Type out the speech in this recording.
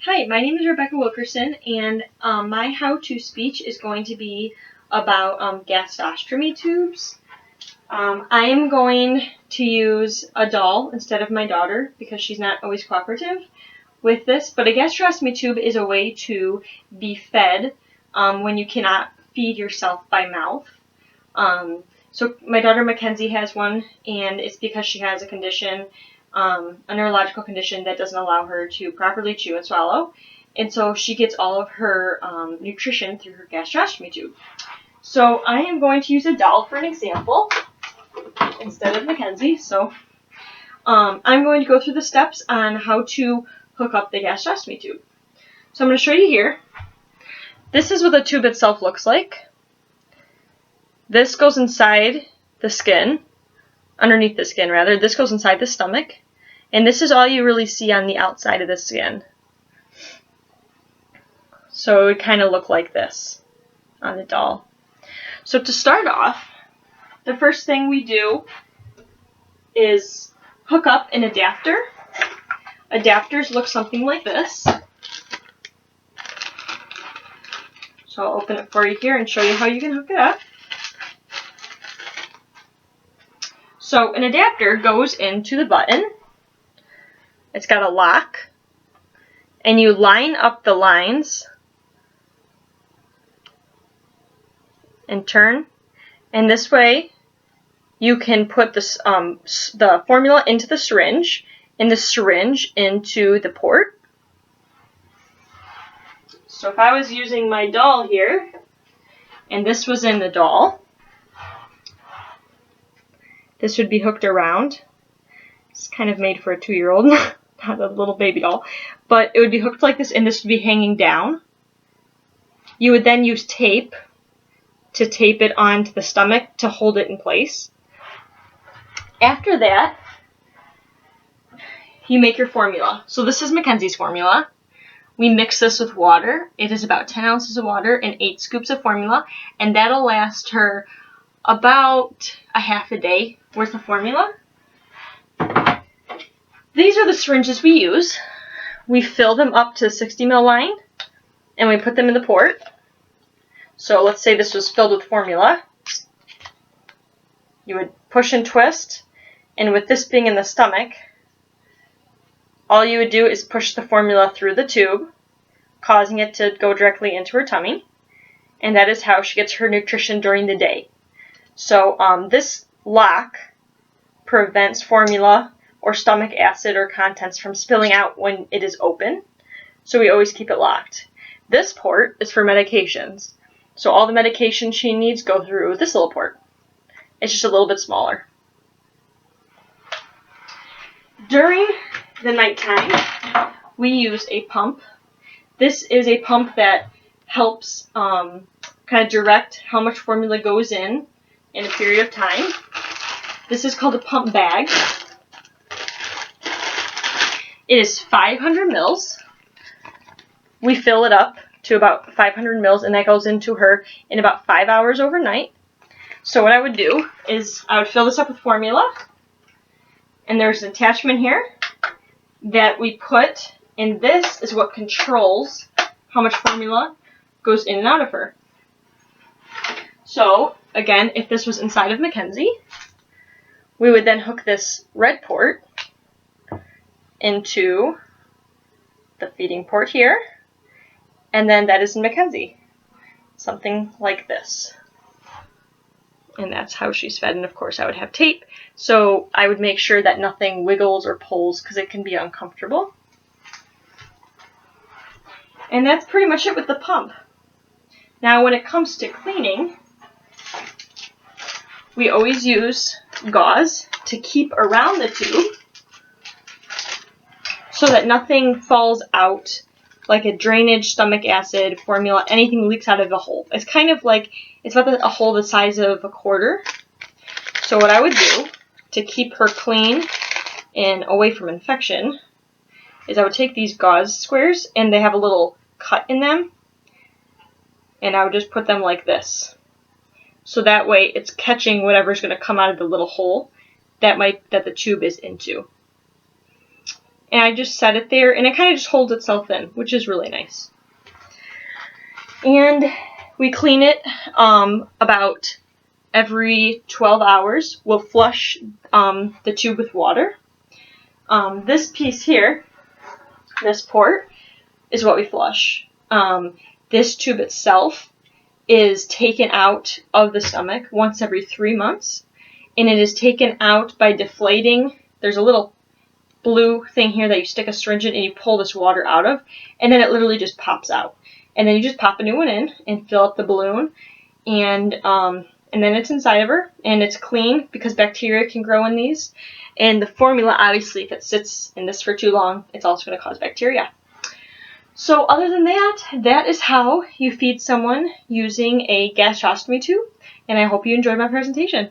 Hi, my name is Rebecca Wilkerson, and my how-to speech is going to be about gastrostomy tubes. I am going to use a doll instead of my daughter because she's not always cooperative with this, but a gastrostomy tube is a way to be fed when you cannot feed yourself by mouth. So my daughter Mackenzie has one, and it's because she has a condition, a neurological condition that doesn't allow her to properly chew and swallow, and so she gets all of her nutrition through her gastrostomy tube. So I am going to use a doll for an example instead of Mackenzie. So I'm going to go through the steps on how to hook up the gastrostomy tube. So I'm going to show you here. This is what the tube itself looks like. This goes inside the skin, underneath the skin rather. This goes inside the stomach, and this is all you really see on the outside of the skin. So it would kind of look like this on the doll. So to start off, the first thing we do is hook up an adapter. Adapters look something like this. So I'll open it for you here and show you how you can hook it up. So an adapter goes into the button. It's got a lock, and you line up the lines and turn, and this way you can put this, the formula into the syringe, and the syringe into the port. So if I was using my doll here, and this was in the doll, this would be hooked around. It's kind of made for a 2-year-old, not a little baby doll. But it would be hooked like this, and this would be hanging down. You would then use tape to tape it onto the stomach to hold it in place. After that, you make your formula. So this is Mackenzie's formula. We mix this with water. It is about 10 ounces of water and 8 scoops of formula, and that'll last her about a half a day worth of formula. These are the syringes we use. We fill them up to the 60 ml line, and we put them in the port. So let's say this was filled with formula. You would push and twist, and with this being in the stomach, all you would do is push the formula through the tube, causing it to go directly into her tummy, and that is how she gets her nutrition during the day. So this lock prevents formula or stomach acid or contents from spilling out when it is open, so we always keep it locked. This port is for medications, so all the medications she needs go through this little port. It's just a little bit smaller. During the nighttime, we use a pump. This is a pump that helps kind of direct how much formula goes in a period of time. This is called a pump bag. It is 500 mils. We fill it up to about 500 mils, and that goes into her in about 5 hours overnight. So what I would do is I would fill this up with formula, and there's an attachment here that we put, and this is what controls how much formula goes in and out of her. So again, if this was inside of Mackenzie, we would then hook this red port into the feeding port here, and then that is in Mackenzie. Something like this. And that's how she's fed, and of course I would have tape, so I would make sure that nothing wiggles or pulls because it can be uncomfortable. And that's pretty much it with the pump. Now when it comes to cleaning, we always use gauze to keep around the tube so that nothing falls out, like a drainage, stomach acid, formula, anything leaks out of the hole. It's kind of like, it's about a hole the size of a quarter. So what I would do to keep her clean and away from infection is I would take these gauze squares, and they have a little cut in them, and I would just put them like this. So that way it's catching whatever's going to come out of the little hole that the tube is into. and I just set it there, and it kind of just holds itself in, which is really nice. And we clean it about every 12 hours. We'll flush the tube with water. This piece here, this port, is what we flush. This tube itself is taken out of the stomach once every 3 months, and it is taken out by deflating. There's a little blue thing here that you stick a syringe in and you pull this water out of, and then it literally just pops out. And then you just pop a new one in and fill up the balloon, and then it's inside of her, and it's clean because bacteria can grow in these. And the formula, obviously, if it sits in this for too long, it's also going to cause bacteria. So other than that, that is how you feed someone using a gastrostomy tube, and I hope you enjoyed my presentation.